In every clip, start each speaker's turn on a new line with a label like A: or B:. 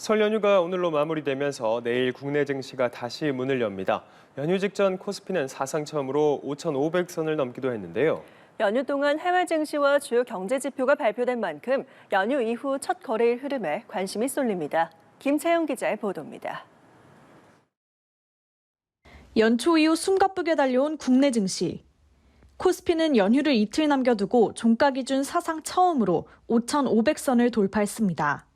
A: 설 연휴가 오늘로 마무리되면서 내일 국내 증시가 다시 문을 엽니다. 연휴 직전 코스피는 사상 처음으로 5,500선을 넘기도 했는데요.
B: 연휴 동안 해외 증시와 주요 경제 지표가 발표된 만큼 연휴 이후 첫 거래일 흐름에 관심이 쏠립니다. 김채영 기자의 보도입니다.
C: 연초 이후 숨가쁘게 달려온 국내 증시. 코스피는 연휴를 이틀 남겨두고 종가 기준 사상 처음으로 5,500선을 돌파했습니다.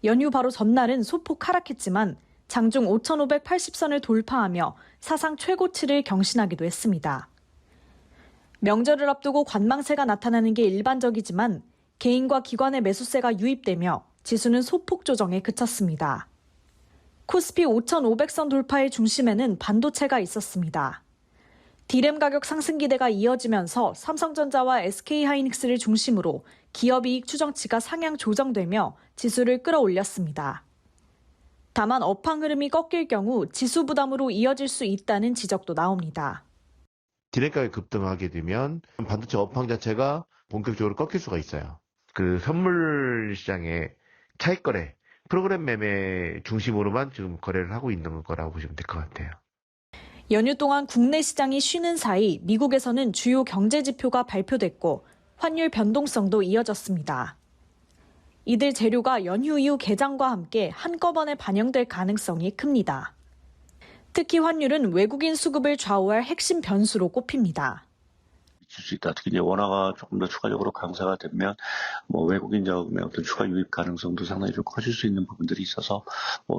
C: 연휴 바로 전날은 소폭 하락했지만 장중 5,580선을 돌파하며 사상 최고치를 경신하기도 했습니다. 명절을 앞두고 관망세가 나타나는 게 일반적이지만 개인과 기관의 매수세가 유입되며 지수는 소폭 조정에 그쳤습니다. 코스피 5,500선 돌파의 중심에는 반도체가 있었습니다. D램 가격 상승 기대가 이어지면서 삼성전자와 SK하이닉스를 중심으로 기업이익 추정치가 상향 조정되며 지수를 끌어올렸습니다. 다만 업황 흐름이 꺾일 경우 지수 부담으로 이어질 수 있다는 지적도 나옵니다.
D: D램 가격이 급등하게 되면 반도체 업황 자체가 본격적으로 꺾일 수가 있어요. 그 선물 시장의 차익 거래, 프로그램 매매 중심으로만 지금 거래를 하고 있는 거라고 보시면 될 것 같아요.
C: 연휴 동안 국내 시장이 쉬는 사이 미국에서는 주요 경제 지표가 발표됐고 환율 변동성도 이어졌습니다. 이들 재료가 연휴 이후 개장과 함께 한꺼번에 반영될 가능성이 큽니다. 특히 환율은 외국인 수급을 좌우할 핵심 변수로 꼽힙니다.
E: 있을 수 있다. 특히 이제 원화가 조금 더 추가적으로 강세가 되면 외국인 자금의 어떤 추가 유입 가능성도 상당히 좀 커질 수 있는 부분들이 있어서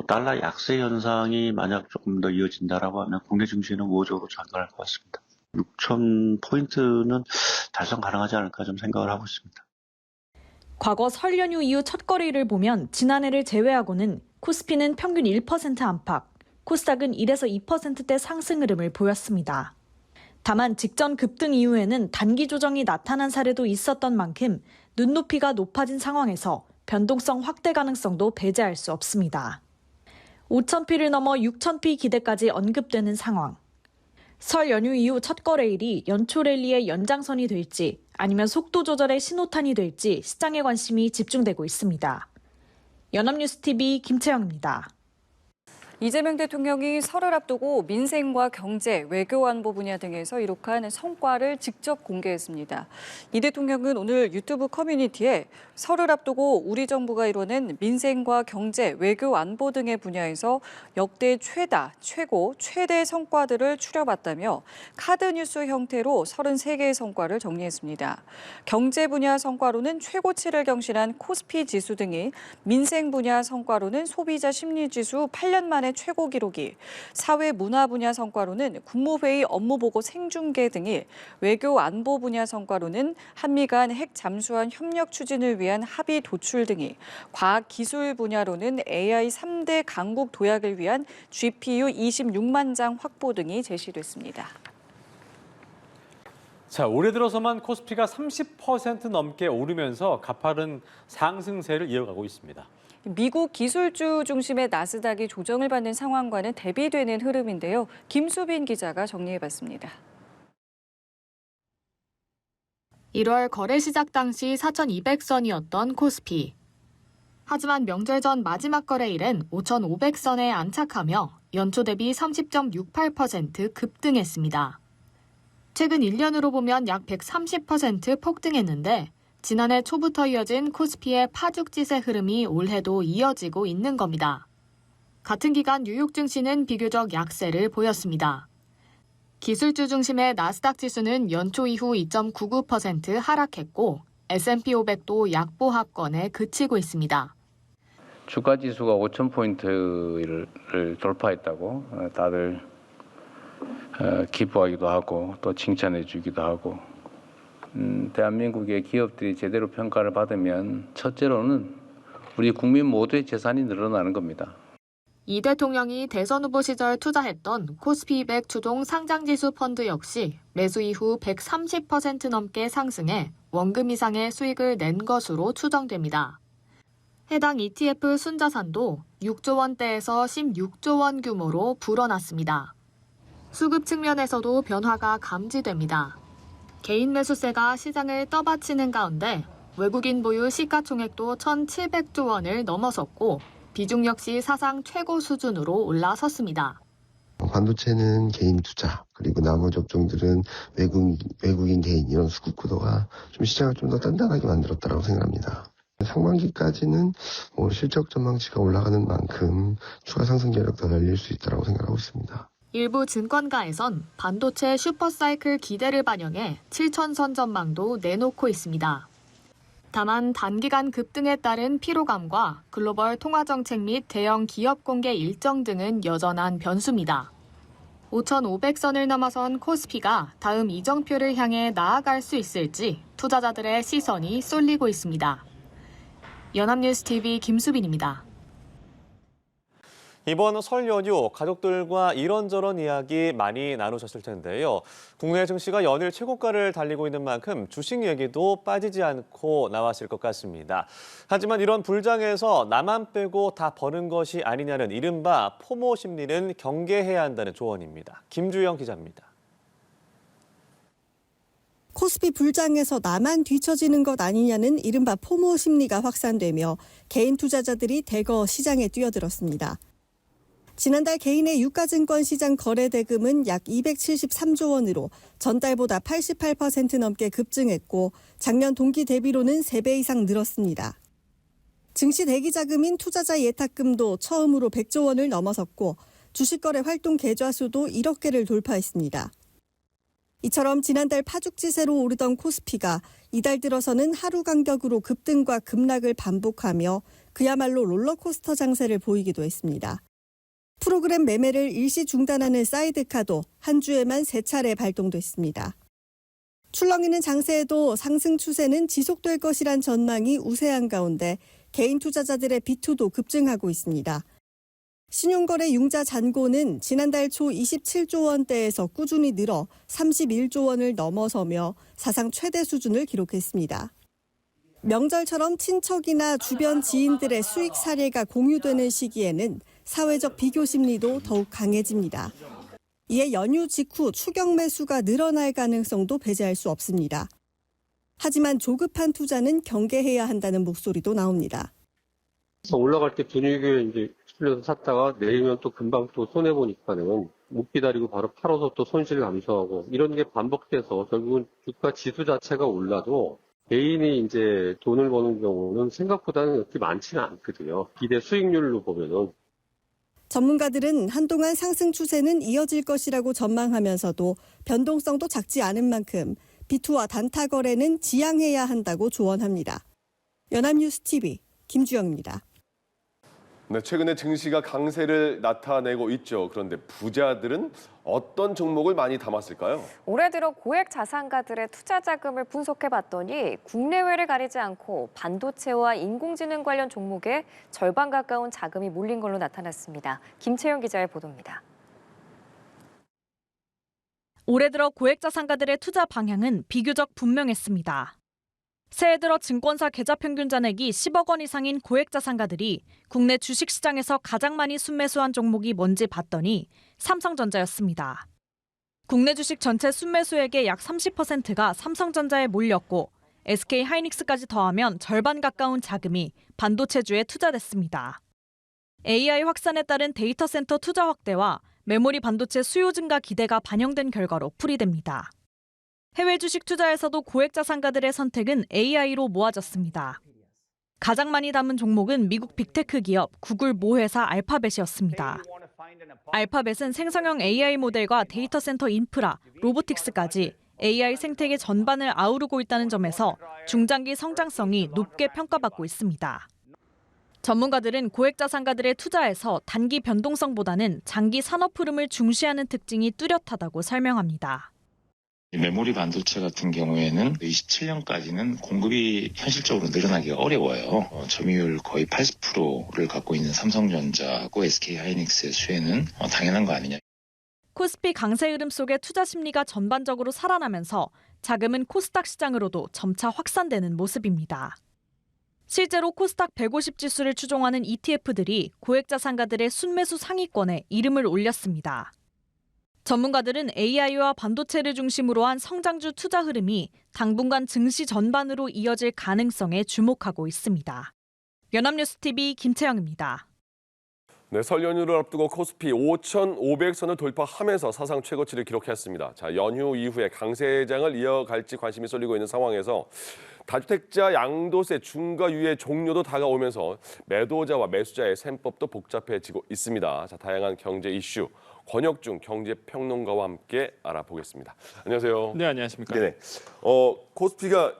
E: 달러 약세 현상이 만약 조금 더 이어진다라고 하면 국내 증시는 우호적으로 작용할 것 같습니다. 6,000포인트는 달성 가능하지 않을까 좀 생각을 하고 있습니다.
C: 과거 설 연휴 이후 첫 거래일을 보면 지난해를 제외하고는 코스피는 평균 1% 안팎, 코스닥은 1에서 2%대 상승 흐름을 보였습니다. 다만 직전 급등 이후에는 단기 조정이 나타난 사례도 있었던 만큼 눈높이가 높아진 상황에서 변동성 확대 가능성도 배제할 수 없습니다. 5,000피를 넘어 6,000피 기대까지 언급되는 상황. 설 연휴 이후 첫 거래일이 연초 랠리의 연장선이 될지 아니면 속도 조절의 신호탄이 될지 시장의 관심이 집중되고 있습니다. 연합뉴스TV 김채영입니다.
B: 이재명 대통령이 설을 앞두고 민생과 경제, 외교 안보 분야 등에서 이룩한 성과를 직접 공개했습니다. 이 대통령은 오늘 유튜브 커뮤니티에 설을 앞두고 우리 정부가 이뤄낸 민생과 경제, 외교 안보 등의 분야에서 역대 최고, 최대 성과들을 추려봤다며 카드뉴스 형태로 33개의 성과를 정리했습니다. 경제 분야 성과로는 최고치를 경신한 코스피 지수 등이, 민생 분야 성과로는 소비자 심리지수 8년 만에 최고 기록이, 사회 문화 분야 성과로는 국무회의 업무보고 생중계 등이, 외교 안보 분야 성과로는 한미 간 핵 잠수함 협력 추진을 위한 합의 도출 등이, 과학 기술 분야로는 AI 3대 강국 도약을 위한 GPU 26만 장 확보 등이 제시됐습니다.
F: 자, 올해 들어서만 코스피가 30% 넘게 오르면서 가파른 상승세를 이어가고 있습니다.
B: 미국 기술주 중심의 나스닥이 조정을 받는 상황과는 대비되는 흐름인데요. 김수빈 기자가 정리해봤습니다.
G: 1월 거래 시작 당시 4,200선이었던 코스피. 하지만 명절 전 마지막 거래일엔 5,500선에 안착하며 연초 대비 30.68% 급등했습니다. 최근 1년으로 보면 약 130% 폭등했는데 지난해 초부터 이어진 코스피의 파죽지세 흐름이 올해도 이어지고 있는 겁니다. 같은 기간 뉴욕 증시는 비교적 약세를 보였습니다. 기술주 중심의 나스닥 지수는 연초 이후 2.99% 하락했고 S&P 500도 약보합권에 그치고 있습니다.
H: 주가 지수가 5,000포인트를 돌파했다고 다들 기뻐하기도 하고 또 칭찬해 주기도 하고 대한민국의 기업들이 제대로 평가를 받으면 첫째로는 우리 국민 모두의 재산이 늘어나는 겁니다.
G: 이 대통령이 대선 후보 시절 투자했던 코스피 200 추종 상장지수 펀드 역시 매수 이후 130% 넘게 상승해 원금 이상의 수익을 낸 것으로 추정됩니다. 해당 ETF 순자산도 6조 원대에서 16조 원 규모로 불어났습니다. 수급 측면에서도 변화가 감지됩니다. 개인 매수세가 시장을 떠받치는 가운데 외국인 보유 시가총액도 1,700조 원을 넘어섰고 비중 역시 사상 최고 수준으로 올라섰습니다.
I: 반도체는 개인 투자, 그리고 나머지 업종들은 외국인 개인 이런 수급 구도가 좀 시장을 좀 더 단단하게 만들었다고 생각합니다. 상반기까지는 실적 전망치가 올라가는 만큼 추가 상승 여력 더 달릴 수 있다고 생각하고 있습니다.
G: 일부 증권가에선 반도체 슈퍼사이클 기대를 반영해 7,000선 전망도 내놓고 있습니다. 다만 단기간 급등에 따른 피로감과 글로벌 통화정책 및 대형 기업 공개 일정 등은 여전한 변수입니다. 5,500선을 넘어선 코스피가 다음 이정표를 향해 나아갈 수 있을지 투자자들의 시선이 쏠리고 있습니다. 연합뉴스TV 김수빈입니다.
J: 이번 설 연휴 가족들과 이런저런 이야기 많이 나누셨을 텐데요. 국내 증시가 연일 최고가를 달리고 있는 만큼 주식 얘기도 빠지지 않고 나왔을 것 같습니다. 하지만 이런 불장에서 나만 빼고 다 버는 것이 아니냐는 이른바 포모 심리는 경계해야 한다는 조언입니다. 김주영 기자입니다.
K: 코스피 불장에서 나만 뒤처지는 것 아니냐는 이른바 포모 심리가 확산되며 개인 투자자들이 대거 시장에 뛰어들었습니다. 지난달 개인의 유가증권 시장 거래 대금은 약 273조 원으로 전달보다 88% 넘게 급증했고 작년 동기 대비로는 3배 이상 늘었습니다. 증시 대기 자금인 투자자 예탁금도 처음으로 100조 원을 넘어섰고 주식거래 활동 계좌 수도 1억 개를 돌파했습니다. 이처럼 지난달 파죽지세로 오르던 코스피가 이달 들어서는 하루 간격으로 급등과 급락을 반복하며 그야말로 롤러코스터 장세를 보이기도 했습니다. 프로그램 매매를 일시 중단하는 사이드카도 한 주에만 3차례 발동됐습니다. 출렁이는 장세에도 상승 추세는 지속될 것이란 전망이 우세한 가운데 개인 투자자들의 비투도 급증하고 있습니다. 신용거래 융자 잔고는 지난달 초 27조 원대에서 꾸준히 늘어 31조 원을 넘어서며 사상 최대 수준을 기록했습니다. 명절처럼 친척이나 주변 지인들의 수익 사례가 공유되는 시기에는 사회적 비교 심리도 더욱 강해집니다. 이에 연휴 직후 추격 매수가 늘어날 가능성도 배제할 수 없습니다. 하지만 조급한 투자는 경계해야 한다는 목소리도 나옵니다.
L: 올라갈 때 분위기에 이제 실려서 샀다가 내리면 또 금방 또 손해보니까는 못 기다리고 바로 팔아서 또 손실 감소하고 이런 게 반복돼서 결국은 주가 지수 자체가 올라도 개인이 이제 돈을 버는 경우는 생각보다는 그렇게 많지는 않거든요. 기대 수익률로 보면은.
K: 전문가들은 한동안 상승 추세는 이어질 것이라고 전망하면서도 변동성도 작지 않은 만큼 비투와 단타 거래는 지양해야 한다고 조언합니다. 연합뉴스TV 김주영입니다.
M: 네, 최근에 증시가 강세를 나타내고 있죠. 그런데 부자들은 어떤 종목을 많이 담았을까요?
N: 올해 들어 고액 자산가들의 투자 자금을 분석해봤더니 국내외를 가리지 않고 반도체와 인공지능 관련 종목에 절반 가까운 자금이 몰린 걸로 나타났습니다. 김채영 기자의 보도입니다.
C: 올해 들어 고액 자산가들의 투자 방향은 비교적 분명했습니다. 새해 들어 증권사 계좌 평균 잔액이 10억 원 이상인 고액 자산가들이 국내 주식시장에서 가장 많이 순매수한 종목이 뭔지 봤더니 삼성전자였습니다. 국내 주식 전체 순매수액의 약 30%가 삼성전자에 몰렸고 SK하이닉스까지 더하면 절반 가까운 자금이 반도체주에 투자됐습니다. AI 확산에 따른 데이터 센터 투자 확대와 메모리 반도체 수요 증가 기대가 반영된 결과로 풀이됩니다. 해외 주식 투자에서도 고액 자산가들의 선택은 AI로 모아졌습니다. 가장 많이 담은 종목은 미국 빅테크 기업 구글 모회사 알파벳이었습니다. 알파벳은 생성형 AI 모델과 데이터 센터 인프라, 로보틱스까지 AI 생태계 전반을 아우르고 있다는 점에서 중장기 성장성이 높게 평가받고 있습니다. 전문가들은 고액 자산가들의 투자에서 단기 변동성보다는 장기 산업 흐름을 중시하는 특징이 뚜렷하다고 설명합니다.
O: 메모리 반도체 같은 경우에는 27년까지는 공급이 현실적으로 늘어나기가 어려워요. 점유율 거의 80%를 갖고 있는 삼성전자하고 SK하이닉스의 수혜는 당연한 거 아니냐.
C: 코스피 강세 흐름 속에 투자 심리가 전반적으로 살아나면서 자금은 코스닥 시장으로도 점차 확산되는 모습입니다. 실제로 코스닥 150 지수를 추종하는 ETF들이 고액 자산가들의 순매수 상위권에 이름을 올렸습니다. 전문가들은 AI와 반도체를 중심으로 한 성장주 투자 흐름이 당분간 증시 전반으로 이어질 가능성에 주목하고 있습니다. 연합뉴스TV 김채영입니다.
M: 네, 설 연휴를 앞두고 코스피 5,500선을 돌파하면서 사상 최고치를 기록했습니다. 자, 연휴 이후에 강세장을 이어갈지 관심이 쏠리고 있는 상황에서 다주택자 양도세 중과 유예 종료도 다가오면서 매도자와 매수자의 셈법도 복잡해지고 있습니다. 자, 다양한 경제 이슈 권혁중 경제평론가와 함께 알아보겠습니다. 안녕하세요.
P: 네, 안녕하십니까.
M: 네네. 코스피가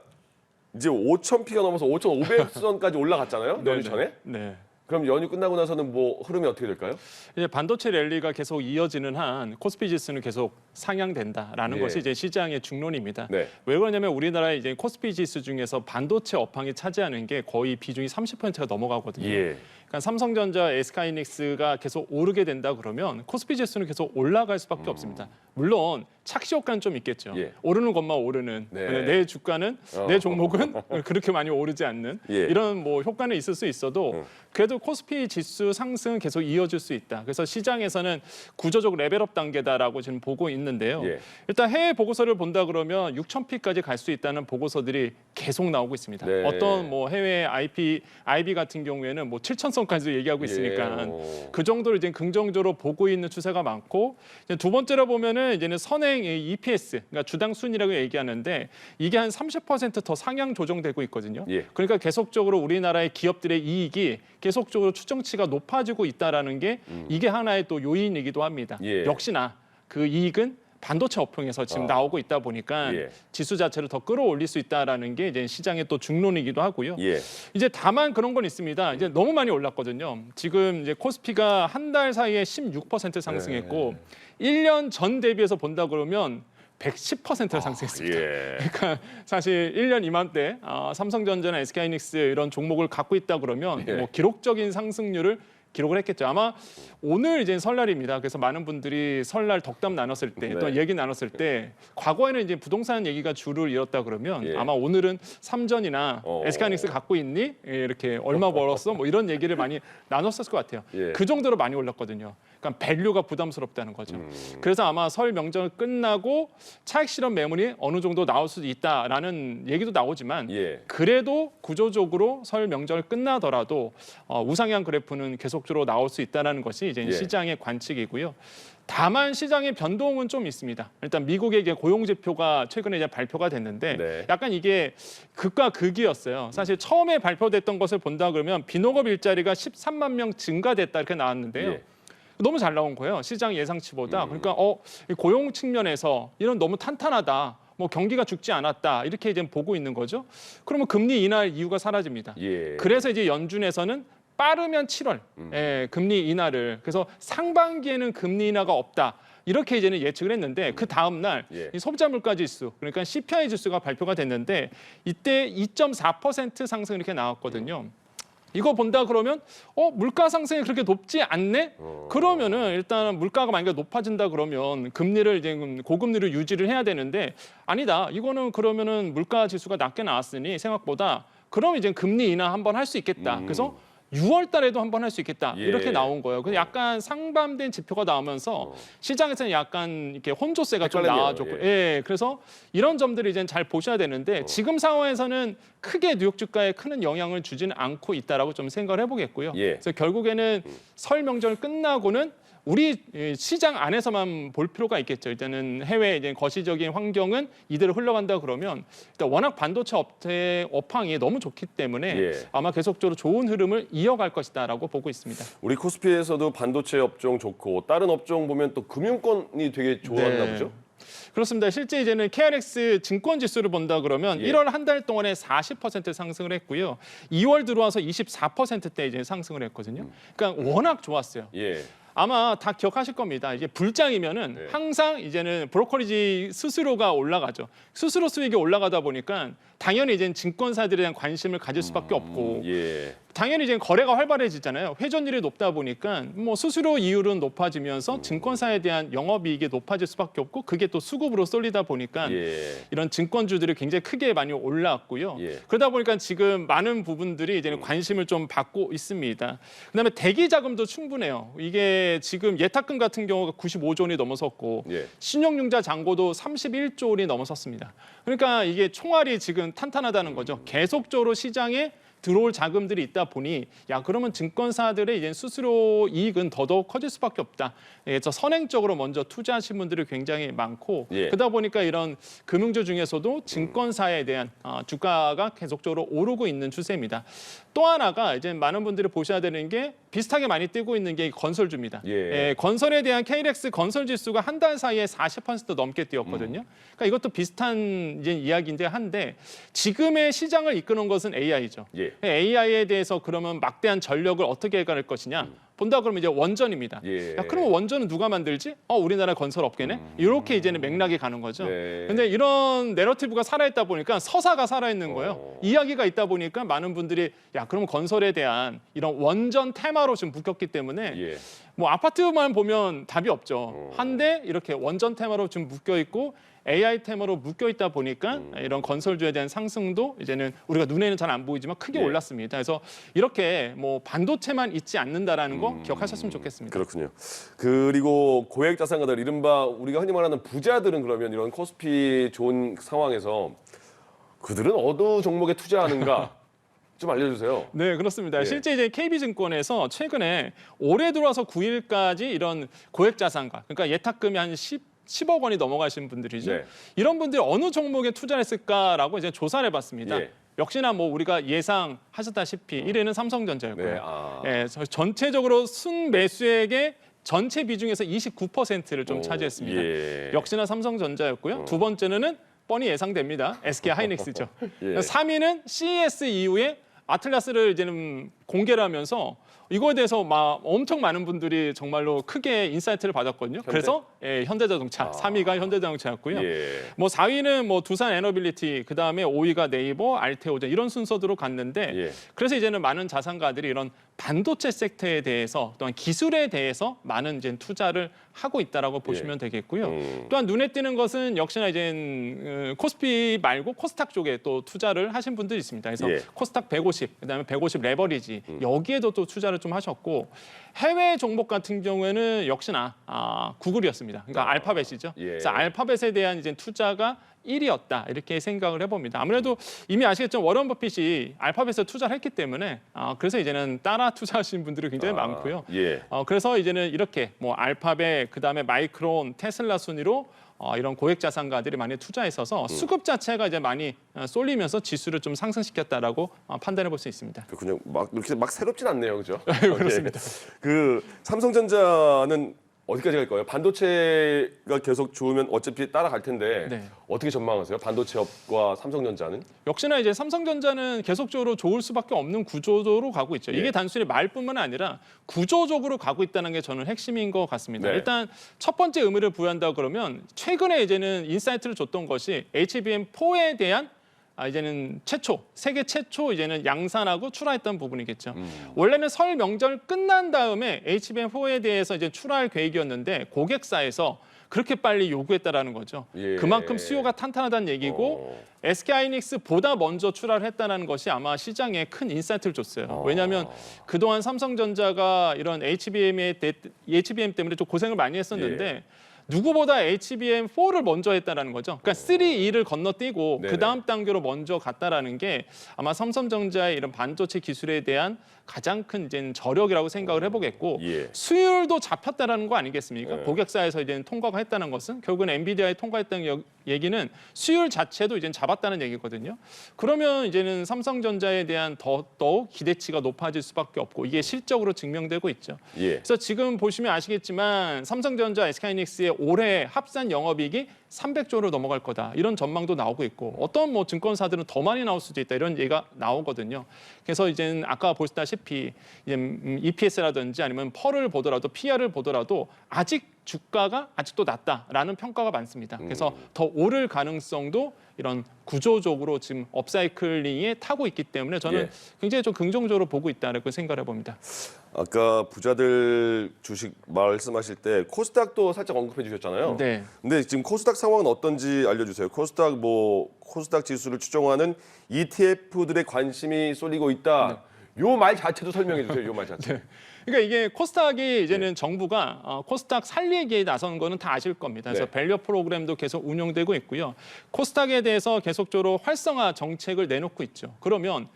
M: 이제 5,000피가 넘어서 5,500선까지 올라갔잖아요. 연휴 전에.
P: 네.
M: 그럼 연휴 끝나고 나서는 뭐 흐름이 어떻게 될까요?
P: 이제 반도체 랠리가 계속 이어지는 한 코스피 지수는 계속 상향된다라는
M: 예.
P: 것이 이제 시장의 중론입니다.
M: 네.
P: 왜 그러냐면 우리나라의 이제 코스피 지수 중에서 반도체 업황이 차지하는 게 거의 비중이 30%가 넘어가거든요.
M: 예.
P: 그러니까 삼성전자, SK하이닉스가 계속 오르게 된다 그러면 코스피 지수는 계속 올라갈 수밖에 없습니다. 물론 착시 효과는 좀 있겠죠.
M: 예.
P: 오르는 것만 오르는
M: 네.
P: 내 주가는 내 종목은 그렇게 많이 오르지 않는
M: 예.
P: 이런 뭐 효과는 있을 수 있어도 그래도 코스피 지수 상승은 계속 이어질 수 있다. 그래서 시장에서는 구조적 레벨업 단계다라고 지금 보고 있는데요.
M: 예.
P: 일단 해외 보고서를 본다 그러면 6,000피까지 갈 수 있다는 보고서들이 계속 나오고 있습니다.
M: 네.
P: 어떤 뭐 해외 IB 같은 경우에는 뭐 7,000선까지도 얘기하고 있으니까
M: 예.
P: 그 정도로 이제 긍정적으로 보고 있는 추세가 많고 이제 두 번째로 보면은 이제는 선행 EPS, 그러니까 주당 순이라고 얘기하는데 이게 한 30% 더 상향 조정되고 있거든요.
M: 예.
P: 그러니까 계속적으로 우리나라의 기업들의 이익이 계속적으로 추정치가 높아지고 있다라는 게 이게 하나의 또 요인이기도 합니다.
M: 예.
P: 역시나 그 이익은 반도체 업황에서 지금 나오고 있다 보니까
M: 예.
P: 지수 자체를 더 끌어올릴 수 있다라는 게 이제 시장의 또 중론이기도 하고요.
M: 예.
P: 이제 다만 그런 건 있습니다. 이제 너무 많이 올랐거든요. 지금 이제 코스피가 한 달 사이에 16% 상승했고 1년 전 대비해서 본다 그러면 110%가 상승했습니다.
M: 예.
P: 그러니까 사실 1년 이맘때 삼성전자나 SK하이닉스 이런 종목을 갖고 있다 그러면
M: 예.
P: 뭐 기록적인 상승률을 기록을 했겠죠. 아마 오늘 이제 설날입니다. 그래서 많은 분들이 설날 덕담 나눴을 때, 또
M: 네.
P: 얘기 나눴을 때, 과거에는 이제 부동산 얘기가 주를 이뤘다 그러면
M: 예.
P: 아마 오늘은 삼전이나 SK하이닉스 갖고 있니? 예, 이렇게 얼마 벌었어? 뭐 이런 얘기를 많이 나눴을 것 같아요.
M: 예.
P: 그 정도로 많이 올랐거든요. 그러니까 밸류가 부담스럽다는 거죠. 그래서 아마 설 명절 끝나고 차익 실현 매물이 어느 정도 나올 수도 있다라는 얘기도 나오지만
M: 예.
P: 그래도 구조적으로 설 명절 끝나더라도 우상향 그래프는 계속적으로 나올 수 있다는 것이 이제
M: 예.
P: 시장의 관측이고요. 다만 시장의 변동은 좀 있습니다. 일단 미국의 이제 고용 지표가 최근에 이제 발표가 됐는데
M: 네.
P: 약간 이게 극과 극이었어요. 사실 처음에 발표됐던 것을 본다 그러면 비농업 일자리가 13만 명 증가됐다 이렇게 나왔는데요.
M: 예.
P: 너무 잘 나온 거예요. 시장 예상치보다. 그러니까 이 고용 측면에서 이런 너무 탄탄하다. 뭐 경기가 죽지 않았다. 이렇게 이제 보고 있는 거죠. 그러면 금리 인하 이유가 사라집니다.
M: 예.
P: 그래서 이제 연준에서는 빠르면 7월 금리 인하를 그래서 상반기에는 금리 인하가 없다. 이렇게 이제는 예측을 했는데 그 다음 날
M: 예.
P: 이 소비자 물가 지수 그러니까 CPI 지수가 발표가 됐는데 이때 2.4% 상승 이렇게 나왔거든요. 이거 본다 그러면 물가 상승이 그렇게 높지 않네? 그러면은 일단 물가가 만약에 높아진다 그러면 금리를 이제 고금리를 유지를 해야 되는데 아니다. 이거는 그러면은 물가 지수가 낮게 나왔으니 생각보다 그럼 이제 금리 인하 한번 할 수 있겠다. 그래서 6월 달에도 한번 할 수 있겠다.
M: 예.
P: 이렇게 나온 거예요. 그래서 약간 상반된 지표가 나오면서 시장에서는 약간 이렇게 혼조세가 좀
M: 헷갈렸네요.
P: 나와줬고, 예. 그래서 이런 점들을 이제 잘 보셔야 되는데 지금 상황에서는 크게 뉴욕 주가에 큰 영향을 주지는 않고 있다라고 좀 생각을 해보겠고요.
M: 예.
P: 그래서 결국에는 설 명절 끝나고는 우리 시장 안에서만 볼 필요가 있겠죠. 일단은 해외 이제 거시적인 환경은 이대로 흘러간다 그러면 일단 워낙 반도체 업체 업황이 너무 좋기 때문에
M: 예.
P: 아마 계속적으로 좋은 흐름을 이어갈 것이다라고 보고 있습니다.
M: 우리 코스피에서도 반도체 업종 좋고 다른 업종 보면 또 금융권이 되게 좋았나
P: 네.
M: 보죠?
P: 그렇습니다. 실제 이제는 KRX 증권 지수를 본다 그러면
M: 예.
P: 1월 한 달 동안에 40% 상승을 했고요. 2월 들어와서 24%대 이제 상승을 했거든요. 그러니까 워낙 좋았어요.
M: 예.
P: 아마 다 기억하실 겁니다. 이게 불장이면은
M: 네.
P: 항상 이제는 브로커리지 수수료가 올라가죠. 수수료 수익이 올라가다 보니까 당연히 이제는 증권사들에 대한 관심을 가질 수밖에 없고
M: 예.
P: 당연히 이제 거래가 활발해지잖아요. 회전율이 높다 보니까 뭐 수수료 이율은 높아지면서 증권사에 대한 영업이익이 높아질 수밖에 없고 그게 또 수급으로 쏠리다 보니까
M: 예.
P: 이런 증권주들이 굉장히 크게 많이 올라왔고요.
M: 예.
P: 그러다 보니까 지금 많은 부분들이 이제는 관심을 좀 받고 있습니다. 그다음에 대기 자금도 충분해요. 이게 지금 예탁금 같은 경우가 95조 원이 넘어섰고
M: 예.
P: 신용융자 잔고도 31조 원이 넘어섰습니다. 그러니까 이게 총알이 지금 탄탄하다는 거죠. 계속적으로 시장에 들어올 자금들이 있다 보니 야 그러면 증권사들의 이제 수수료 이익은 더더욱 커질 수밖에 없다. 그래서 선행적으로 먼저 투자하신 분들이 굉장히 많고 그러다 보니까 이런 금융주 중에서도 증권사에 대한 주가가 계속적으로 오르고 있는 추세입니다. 또 하나가 이제 많은 분들이 보셔야 되는 게 비슷하게 많이 뛰고 있는 게 건설주입니다. 건설에 대한 KLX 건설 지수가 한 달 사이에 40% 넘게 뛰었거든요. 그러니까 이것도 비슷한 이제 이야기인데 한데 지금의 시장을 이끄는 것은 AI죠. AI에 대해서 그러면 막대한 전력을 어떻게 해갈 것이냐? 본다 그러면 이제 원전입니다. 야, 그러면 원전은 누가 만들지? 우리나라 건설 업계네. 이렇게 이제는 맥락이 가는 거죠. 근데 이런 내러티브가 살아있다 보니까 서사가 살아있는 거예요. 이야기가 있다 보니까 많은 분들이 야 그러면 건설에 대한 이런 원전 테마로 지금 묶였기 때문에 뭐 아파트만 보면 답이 없죠. 한데 이렇게 원전 테마로 지금 묶여 있고 AI 테마로 묶여 있다 보니까 이런 건설주에 대한 상승도 이제는 우리가 눈에는 잘 안 보이지만 크게 올랐습니다. 그래서 이렇게 뭐 반도체만 있지 않는다라는 거 기억하셨으면 좋겠습니다.
M: 그렇군요. 그리고 고액 자산가들 이른바 우리가 흔히 말하는 부자들은 그러면 이런 코스피 좋은 상황에서 그들은 어느 종목에 투자하는가 좀 알려주세요.
P: 네, 그렇습니다. 실제 이제 KB증권에서 최근에 올해 들어와서 9일까지 이런 고액 자산가, 그러니까 예탁금이 한 10억 원이 넘어가신 분들이죠. 이런 분들이 어느 종목에 투자를 했을까라고 이제 조사를 해봤습니다. 역시나 뭐 우리가 예상하셨다시피 1위는 삼성전자였고요. 전체적으로 순매수액의 전체 비중에서 29%를 좀 차지했습니다. 역시나 삼성전자였고요. 두 번째는 뻔히 예상됩니다. SK 하이닉스죠. 3위는 CES 이후에 아틀라스를 이제는 공개를 하면서 이거에 대해서 막 엄청 많은 분들이 정말로 크게 인사이트를 받았거든요. 그래서 현대자동차, 3위가 현대자동차였고요. 뭐 4위는 뭐 두산 에너빌리티, 그다음에 5위가 네이버, 알테오젠 이런 순서대로 갔는데 그래서 이제는 많은 자산가들이 이런 반도체 섹터에 대해서 또한 기술에 대해서 많은 이제 투자를 하고 있다라고 보시면 되겠고요. 또한 눈에 띄는 것은 역시나 이제 코스피 말고 코스닥 쪽에 또 투자를 하신 분들이 있습니다. 그래서 코스닥 150, 그다음에 150 레버리지 여기에도 또 투자를 좀 하셨고 해외 종목 같은 경우에는 역시나 구글이었습니다. 그러니까 알파벳이죠. 그래서 알파벳에 대한 이제 투자가 1위였다 이렇게 생각을 해봅니다. 아무래도 이미 아시겠지만 워런 버핏이 알파벳에 투자를 했기 때문에 그래서 이제는 따라 투자하시는 분들이 굉장히 많고요. 그래서 이제는 이렇게 뭐 알파벳 그다음에 마이크론, 테슬라 순위로 이런 고액 자산가들이 많이 투자했어서 수급 자체가 이제 많이 쏠리면서 지수를 좀 상승시켰다라고 판단해 볼 수 있습니다.
M: 그렇군요. 막 이렇게 막 새롭진 않네요, 그렇죠?
P: 그렇습니다.
M: 그 삼성전자는 어디까지 갈 거예요? 반도체가 계속 좋으면 어차피 따라갈 텐데 어떻게 전망하세요? 반도체업과 삼성전자는?
P: 역시나 이제 삼성전자는 계속적으로 좋을 수밖에 없는 구조로 가고 있죠. 이게 단순히 말뿐만 아니라 구조적으로 가고 있다는 게 저는 핵심인 것 같습니다. 일단 첫 번째 의미를 부여한다 그러면 최근에 이제는 인사이트를 줬던 것이 HBM4에 대한 이제는 세계 최초 이제는 양산하고 출하했던 부분이겠죠. 원래는 설 명절 끝난 다음에 HBM4에 대해서 이제 출하할 계획이었는데 고객사에서 그렇게 빨리 요구했다라는 거죠. 그만큼 수요가 탄탄하다는 얘기고 SK 하이닉스보다 먼저 출하를 했다는 것이 아마 시장에 큰 인사이트를 줬어요. 왜냐하면 그동안 삼성전자가 이런 HBM 때문에 좀 고생을 많이 했었는데 누구보다 HBM4를 먼저 했다라는 거죠. 그러니까 3E를 건너뛰고 그 다음 단계로 먼저 갔다라는 게 아마 삼성전자의 이런 반도체 기술에 대한 가장 큰 이제 저력이라고 생각을 해보겠고 수율도 잡혔다라는 거 아니겠습니까? 고객사에서 이제 통과가 했다는 것은 결국은 엔비디아에 통과했다는 얘기는 수율 자체도 이제 잡았다는 얘기거든요. 그러면 이제는 삼성전자에 대한 더욱 기대치가 높아질 수밖에 없고 이게 실적으로 증명되고 있죠. 그래서 지금 보시면 아시겠지만 삼성전자, SK하이닉스의 올해 합산 영업이익이 300조를 넘어갈 거다. 이런 전망도 나오고 있고 어떤 뭐 증권사들은 더 많이 나올 수도 있다. 이런 얘기가 나오거든요. 그래서 이제는 아까 보셨다시피 이제 EPS라든지 아니면 펄을 보더라도 PR을 보더라도 아직 주가가 아직도 낮다라는 평가가 많습니다. 그래서 더 오를 가능성도 이런 구조적으로 지금 업사이클링에 타고 있기 때문에 저는 굉장히 좀 긍정적으로 보고 있다고 생각을 해봅니다.
M: 아까 부자들 주식 말씀하실 때 코스닥도 살짝 언급해 주셨잖아요. 근데 지금 코스닥 상황은 어떤지 알려주세요. 코스닥 지수를 추종하는 ETF들의 관심이 쏠리고 있다. 요 말 자체도 설명해 주세요. 요 말 자체.
P: 그러니까 이게 코스닥이 이제는 정부가 코스닥 살리기에 나선 거는 다 아실 겁니다. 그래서 밸류 프로그램도 계속 운영되고 있고요. 코스닥에 대해서 계속적으로 활성화 정책을 내놓고 있죠. 그러면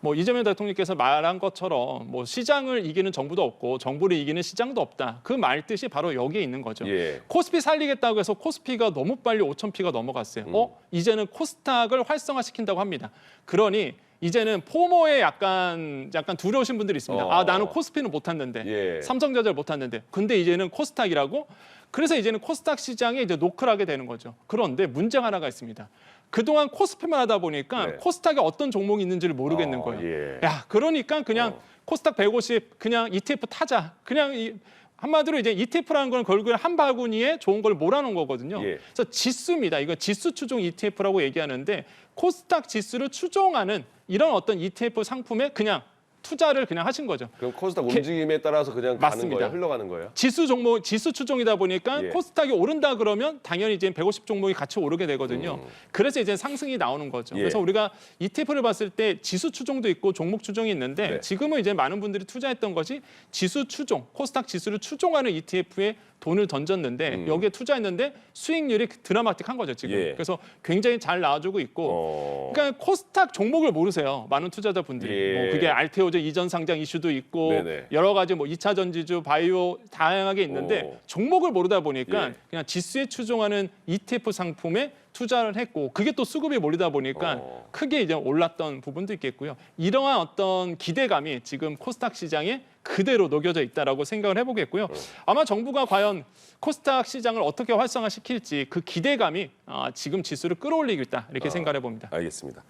P: 뭐 이재명 대통령께서 말한 것처럼 뭐 시장을 이기는 정부도 없고 정부를 이기는 시장도 없다. 그 말 뜻이 바로 여기에 있는 거죠.
M: 예.
P: 코스피 살리겠다고 해서 코스피가 너무 빨리 5,000피가 넘어갔어요. 이제는 코스닥을 활성화시킨다고 합니다. 그러니 이제는 포모에 약간 두려우신 분들이 있습니다. 아, 나는 코스피는 못 탔는데,
M: 예.
P: 삼성전자를 못 탔는데, 근데 이제는 코스닥이라고. 그래서 이제는 코스닥 시장에 이제 노크를 하게 되는 거죠. 그런데 문제가 하나가 있습니다. 그동안 코스피만 하다 보니까
M: 네.
P: 코스닥에 어떤 종목이 있는지를 모르겠는 거예요.
M: 예.
P: 야, 그러니까 그냥 코스닥 150 그냥 ETF 타자. 그냥 한마디로 이제 ETF라는 건 결국에 한 바구니에 좋은 걸 몰아놓은 거거든요.
M: 예.
P: 그래서 지수입니다. 이거 지수 추종 ETF라고 얘기하는데 코스닥 지수를 추종하는 이런 어떤 ETF 상품에 그냥 투자를 그냥 하신 거죠.
M: 그럼 코스닥 움직임에 따라서 그냥 가는
P: 맞습니다.
M: 거예요? 흘러가는 거예요?
P: 지수 종목, 지수 추종이다 보니까
M: 예.
P: 코스닥이 오른다 그러면 당연히 이제 150 종목이 같이 오르게 되거든요. 그래서 이제 상승이 나오는 거죠.
M: 예.
P: 그래서 우리가 ETF를 봤을 때 지수 추종도 있고 종목 추종이 있는데
M: 네.
P: 지금은 이제 많은 분들이 투자했던 것이 지수 추종, 코스닥 지수를 추종하는 ETF에 돈을 던졌는데 여기에 투자했는데 수익률이 드라마틱한 거죠, 지금.
M: 예.
P: 그래서 굉장히 잘 나와주고 있고 그러니까 코스닥 종목을 모르세요. 많은 투자자분들이.
M: 예.
P: 뭐 그게 알테오제 이전 상장 이슈도 있고
M: 네네.
P: 여러 가지 뭐 2차 전지주, 바이오 다양하게 있는데 종목을 모르다 보니까
M: 예.
P: 그냥 지수에 추종하는 ETF 상품에 투자를 했고 그게 또 수급이 몰리다 보니까 크게 이제 올랐던 부분도 있겠고요. 이러한 어떤 기대감이 지금 코스닥 시장에 그대로 녹여져 있다라고 생각을 해보겠고요. 아마 정부가 과연 코스닥 시장을 어떻게 활성화시킬지 그 기대감이 지금 지수를 끌어올리고 있다 이렇게 생각해 봅니다.
M: 알겠습니다.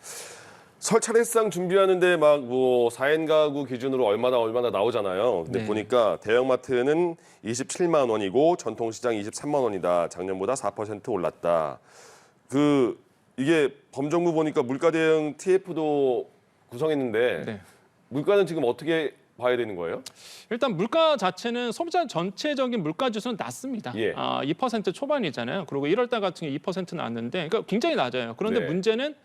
M: 설 차례상 준비하는데 막 뭐 4인 가구 기준으로 얼마나 나오잖아요. 근데
F: 네.
M: 보니까 대형마트는 27만 원이고 전통시장 23만 원이다. 작년보다 4% 올랐다. 이게 범정부 보니까 물가 대응 TF도 구성했는데
P: 네.
M: 물가는 지금 어떻게 봐야 되는 거예요?
P: 일단 물가 자체는 소비자 전체적인 물가 지수는 낮습니다.
M: 예.
P: 2% 초반이잖아요. 그리고 1월 달 같은 경우 2% 나왔는데 그러니까 굉장히 낮아요. 그런데
M: 네.
P: 문제는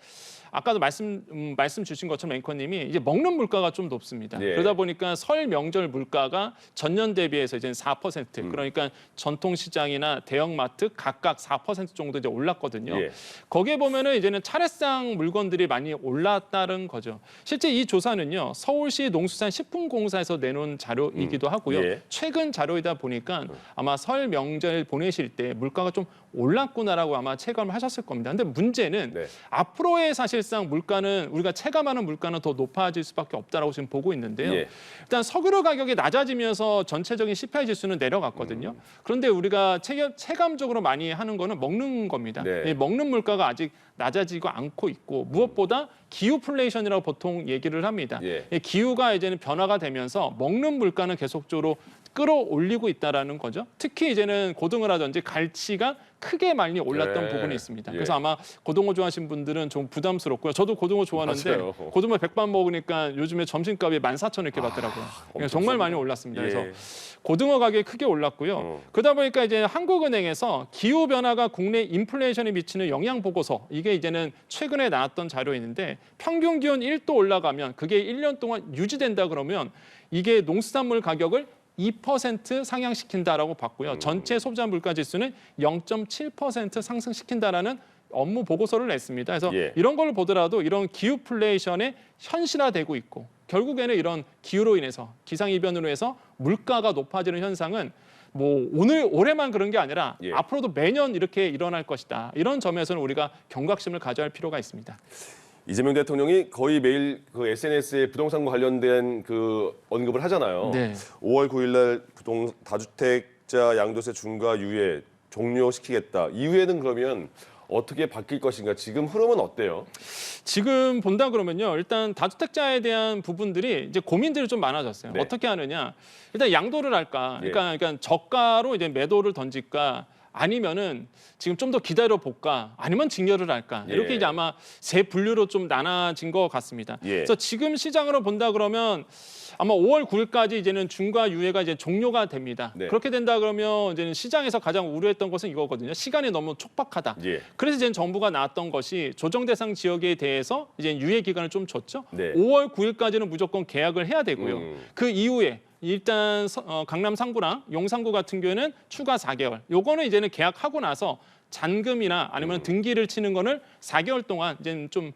P: 아까도 말씀 주신 것처럼 앵커님이 이제 먹는 물가가 좀 높습니다.
M: 예.
P: 그러다 보니까 설 명절 물가가 전년 대비해서 이제 4% 그러니까 전통 시장이나 대형마트 각각 4% 정도 이제 올랐거든요.
M: 예.
P: 거기에 보면은 이제는 차례상 물건들이 많이 올랐다는 거죠. 실제 이 조사는요 서울시 농수산식품공사에서 내놓은 자료이기도 하고요.
M: 예.
P: 최근 자료이다 보니까 아마 설 명절 보내실 때 물가가 좀 올랐구나라고 아마 체감을 하셨을 겁니다. 근데 문제는
M: 네.
P: 앞으로의 사실상 물가는 우리가 체감하는 물가는 더 높아질 수밖에 없다라고 지금 보고 있는데요.
M: 예.
P: 일단 석유로 가격이 낮아지면서 전체적인 CPI 지수는 내려갔거든요. 그런데 우리가 체감적으로 많이 하는 거는 먹는 겁니다.
M: 네.
P: 이 먹는 물가가 아직 낮아지고 않고 있고 무엇보다 기후플레이션이라고 보통 얘기를 합니다.
M: 예.
P: 이 기후가 이제는 변화가 되면서 먹는 물가는 계속적으로 끌어올리고 있다라는 거죠. 특히 이제는 고등어라든지 갈치가 크게 많이 올랐던
M: 네.
P: 부분이 있습니다.
M: 예.
P: 그래서 아마 고등어 좋아하시는 분들은 좀 부담스럽고요. 저도 고등어 좋아하는데
M: 맞아요.
P: 고등어 100반 먹으니까 요즘에 점심값이 14,000원 이렇게 받더라고요.
M: 엄청
P: 정말 많이
M: 쌉니다.
P: 올랐습니다.
M: 예.
P: 그래서 고등어 가격이 크게 올랐고요. 그러다 보니까 이제 한국은행에서 기후 변화가 국내 인플레이션에 미치는 영향 보고서 이게 이제는 최근에 나왔던 자료인데 평균 기온 1도 올라가면 그게 1년 동안 유지된다 그러면 이게 농수산물 가격을 2% 상향시킨다라고 봤고요. 전체 소비자 물가 지수는 0.7% 상승시킨다라는 업무 보고서를 냈습니다. 그래서
M: 예.
P: 이런 걸 보더라도 이런 기후플레이션에 현실화되고 있고 결국에는 이런 기후로 인해서 기상이변으로 해서 물가가 높아지는 현상은 뭐 올해만 그런 게 아니라
M: 예.
P: 앞으로도 매년 이렇게 일어날 것이다. 이런 점에서는 우리가 경각심을 가져야 할 필요가 있습니다.
M: 이재명 대통령이 거의 매일 그 SNS에 부동산과 관련된 그 언급을 하잖아요.
P: 네.
M: 5월 9일 날 다주택자 양도세 중과 유예 종료시키겠다. 이후에는 그러면 어떻게 바뀔 것인가? 지금 흐름은 어때요?
P: 지금 본다 그러면요. 일단 다주택자에 대한 부분들이 이제 고민들이 좀 많아졌어요.
M: 네.
P: 어떻게 하느냐? 일단 양도를 할까?
M: 예.
P: 그러니까 저가로 이제 매도를 던질까? 아니면은 지금 좀 더 기다려 볼까? 아니면 증여를 할까? 이렇게
M: 예.
P: 이제 아마 세 분류로 좀 나눠진 것 같습니다.
M: 예.
P: 그래서 지금 시장으로 본다 그러면 아마 5월 9일까지 이제는 중과 유예가 이제 종료가 됩니다.
M: 네.
P: 그렇게 된다 그러면 이제는 시장에서 가장 우려했던 것은 이거거든요. 시간이 너무 촉박하다.
M: 예.
P: 그래서 이제 정부가 나왔던 것이 조정 대상 지역에 대해서 이제 유예 기간을 좀 줬죠.
M: 네.
P: 5월 9일까지는 무조건 계약을 해야 되고요. 그 이후에 일단 강남 3구랑 용산구 같은 경우에는 추가 4개월. 요거는 이제는 계약하고 나서 잔금이나 아니면 등기를 치는 거를 4개월 동안 이제 좀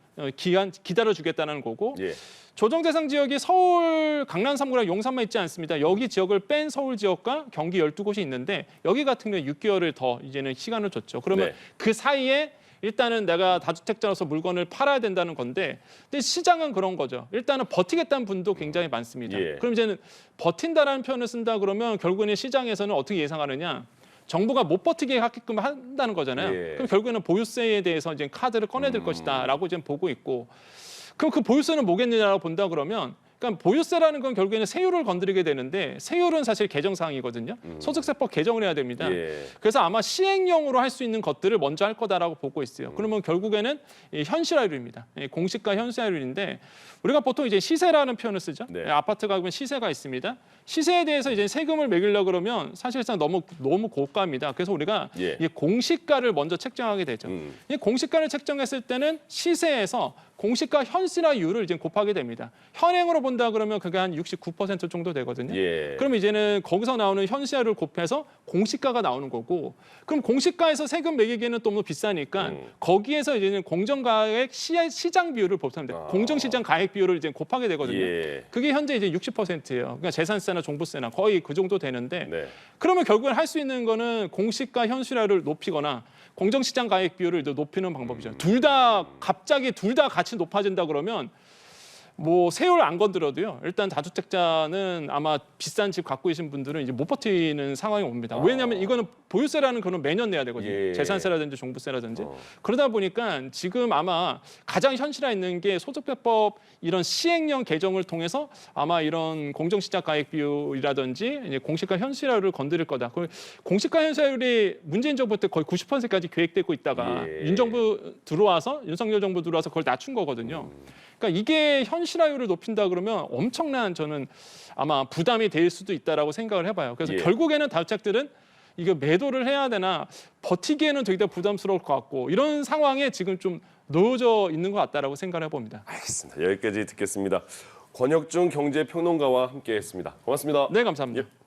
P: 기다려 주겠다는 거고.
M: 예.
P: 조정 대상 지역이 서울 강남 3구랑 용산만 있지 않습니다. 여기 지역을 뺀 서울 지역과 경기 12곳이 있는데 여기 같은 경우는 6개월을 더 이제는 시간을 줬죠. 그러면
M: 네.
P: 그 사이에 일단은 내가 다주택자로서 물건을 팔아야 된다는 건데 근데 시장은 그런 거죠. 일단은 버티겠다는 분도 굉장히 많습니다.
M: 예.
P: 그럼 이제는 버틴다라는 표현을 쓴다 그러면 결국에는 시장에서는 어떻게 예상하느냐. 정부가 못 버티게 하게끔 한다는 거잖아요.
M: 예.
P: 그럼 결국에는 보유세에 대해서 이제 카드를 꺼내들 것이다라고 지금 보고 있고 그럼 그 보유세는 뭐겠느냐라고 본다 그러면 그러니까 보유세라는 건 결국에는 세율을 건드리게 되는데 세율은 사실 개정사항이거든요. 소득세법 개정을 해야 됩니다.
M: 예.
P: 그래서 아마 시행령으로 할 수 있는 것들을 먼저 할 거다라고 보고 있어요. 그러면 결국에는 이 현실화율입니다. 공시가 현실화율인데 우리가 보통 이제 시세라는 표현을 쓰죠.
M: 네.
P: 아파트 가격은 시세가 있습니다. 시세에 대해서 이제 세금을 매기려고 그러면 사실상 너무 고가입니다. 그래서 우리가
M: 예.
P: 이 공시가를 먼저 책정하게 되죠. 이 공시가를 책정했을 때는 시세에서 공시가 현실화율을 이제 곱하게 됩니다. 현행으로 본다 그러면 그게 한 69% 정도 되거든요.
M: 예.
P: 그럼 이제는 거기서 나오는 현실화율을 곱해서 공시가가 나오는 거고 그럼 공시가에서 세금 매기기에는 또 너무 비싸니까 거기에서 이제는 공정가액 시장 비율을 곱하면 돼요. 공정시장 가액 비율을 이제 곱하게 되거든요.
M: 예.
P: 그게 현재 이제 60%예요. 그러니까 재산세나 종부세나 거의 그 정도 되는데
M: 네.
P: 그러면 결국엔 할 수 있는 거는 공시가 현실화를 높이거나 공정시장 가액 비율을 높이는 방법이죠. 둘 다 갑자기 둘 다 같이 높아진다 그러면 뭐 세율 안 건드려도요. 일단 다주택자는 아마 비싼 집 갖고 계신 분들은 이제 못 버티는 상황이 옵니다. 왜냐하면 이거는 보유세라는 거는 매년 내야 되거든요.
M: 예.
P: 재산세라든지 종부세라든지. 그러다 보니까 지금 아마 가장 현실화 있는 게 소득세법 이런 시행령 개정을 통해서 아마 이런 공정시장 가액 비율이라든지 이제 공시가 현실화를 건드릴 거다. 공시가 현실화율이 문재인 정부 때 거의 90%까지 계획되고 있다가
M: 예.
P: 윤석열 정부 들어와서 그걸 낮춘 거거든요. 그러니까 이게 현실화율을 높인다 그러면 엄청난 저는 아마 부담이 될 수도 있다라고 생각을 해봐요. 그래서
M: 예.
P: 결국에는 다주택들은 이거 매도를 해야 되나 버티기에는 되게 부담스러울 것 같고 이런 상황에 지금 좀 놓여져 있는 것 같다라고 생각을 해봅니다.
M: 알겠습니다. 여기까지 듣겠습니다. 권혁중 경제평론가와 함께했습니다. 고맙습니다.
P: 네, 감사합니다.
M: 예.